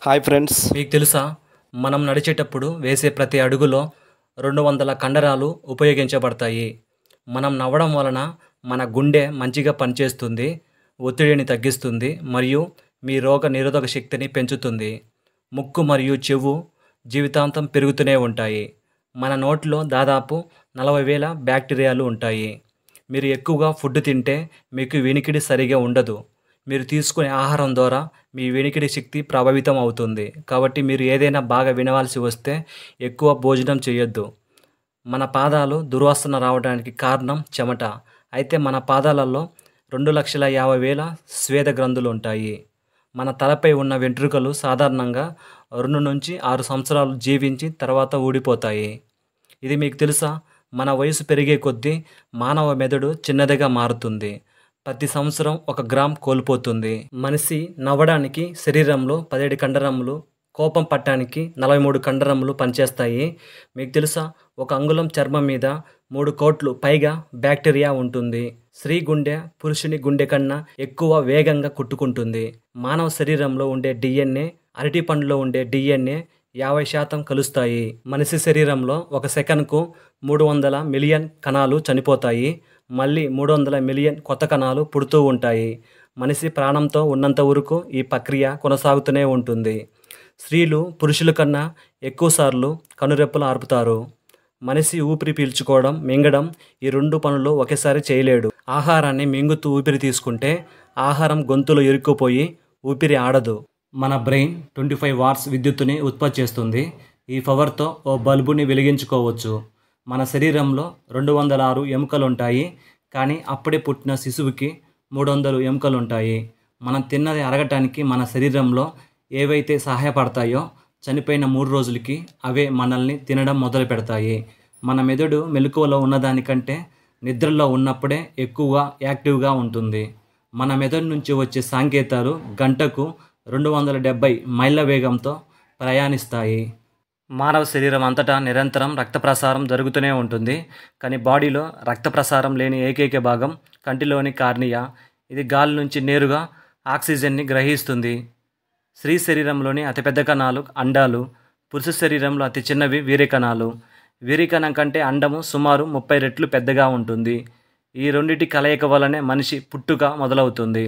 Hi friends. మీకు తెలుసా? మనం నడిచేటప్పుడు వేసే ప్రతి అడుగులో 200 కండరాలు ఉపయోగించబడతాయి. మనం నవ్వడం వలన మన గుండె మంచిగా పనిచేస్తుంది, ఒత్తిడిని తగ్గిస్తుంది మరియు మీ రోగ నిరోధక శక్తిని పెంచుతుంది. ముక్కు మరియు చెవు జీవితాంతం పెరుగుతూనే ఉంటాయి. మన నోట్లో దాదాపు 40,000 బ్యాక్టీరియాలు ఉంటాయి. మీరు ఎక్కువగా ఫుడ్ తింటే మీకు వినికిడి సరిగా ఉండదు. మీరు తీసుకునే ఆహారం ద్వారా మీ వినికిడి శక్తి ప్రభావితం అవుతుంది. కాబట్టి మీరు ఏదైనా బాగా వినవలసి వస్తే ఎక్కువ భోజనం చేయొద్దు. మన పాదాలు దుర్వాసన రావడానికి కారణం చెమట. అయితే మన పాదాలలో 2,50,000 స్వేద గ్రంథులు ఉంటాయి. మన తలపై ఉన్న వెంట్రుకలు సాధారణంగా 2 నుంచి 6 సంవత్సరాలు జీవించి తర్వాత ఊడిపోతాయి. ఇది మీకు తెలుసా? మన వయసు పెరిగే కొద్దీ మానవ మెదడు చిన్నదిగా మారుతుంది. ప్రతి సంవత్సరం 1 గ్రామ్ కోల్పోతుంది. మనిషి నవ్వడానికి శరీరంలో 17 కండరములు, కోపం పట్టడానికి 43 కండరములు పనిచేస్తాయి. మీకు తెలుసా? 1 అంగుళం చర్మం మీద 3 కోట్లు పైగా బ్యాక్టీరియా ఉంటుంది. స్త్రీ గుండె పురుషుని గుండె కన్నా ఎక్కువ వేగంగా కొట్టుకుంటుంది. మానవ శరీరంలో ఉండే DNA, అరటిపండులో ఉండే DNA 50% కలుస్తాయి. మనిషి శరీరంలో 1 సెకనుకు 300 మిలియన్ కణాలు చనిపోతాయి. మళ్ళీ 300 మిలియన్ కొత్త కణాలు పుడుతూ ఉంటాయి. మనిషి ప్రాణంతో ఉన్నంత వరకు ఈ ప్రక్రియ కొనసాగుతూనే ఉంటుంది. స్త్రీలు పురుషుల కన్నా ఎక్కువసార్లు కనురెప్పలు ఆర్పుతారు. మనిషి ఊపిరి పీల్చుకోవడం, మింగడం ఈ 2 పనులు ఒకేసారి చేయలేడు. ఆహారాన్ని మింగుతూ ఊపిరి తీసుకుంటే ఆహారం గొంతులో ఇరుక్కుపోయి ఊపిరి ఆడదు. మన బ్రెయిన్ 25 వాట్స్ విద్యుత్తుని ఉత్పత్తి చేస్తుంది. ఈ పవర్తో ఓ బల్బుని వెలిగించుకోవచ్చు. మన శరీరంలో 206 ఎముకలుంటాయి. కానీ అప్పుడే పుట్టిన శిశువుకి 300 ఎముకలుంటాయి. మనం తిన్నది అరగటానికి మన శరీరంలో ఏవైతే సహాయపడతాయో చనిపోయిన 3 రోజులకి అవే మనల్ని తినడం మొదలు పెడతాయి. మన మెదడు మెలకువలో ఉన్నదానికంటే నిద్రలో ఉన్నప్పుడే ఎక్కువగా యాక్టివ్గా ఉంటుంది. మన మెదడు నుంచి వచ్చే సంకేతాలు గంటకు 270 మైళ్ళ వేగంతో ప్రయాణిస్తాయి. మానవ శరీరం అంతటా నిరంతరం రక్త ప్రసారం జరుగుతూనే ఉంటుంది. కానీ బాడీలో రక్త ప్రసారం లేని ఏకైక భాగం కంటిలోని కార్నియా. ఇది గాలి నుంచి నేరుగా ఆక్సిజన్ని గ్రహిస్తుంది. స్త్రీ శరీరంలోని అతిపెద్ద కణాలు అండాలు. పురుష శరీరంలో అతి చిన్నవి వీర్యకణాలు. వీర్యకణం కంటే అండము సుమారు 30 రెట్లు పెద్దగా ఉంటుంది. ఈ రెండిటి కలయిక వల్లనే మనిషి పుట్టుక మొదలవుతుంది.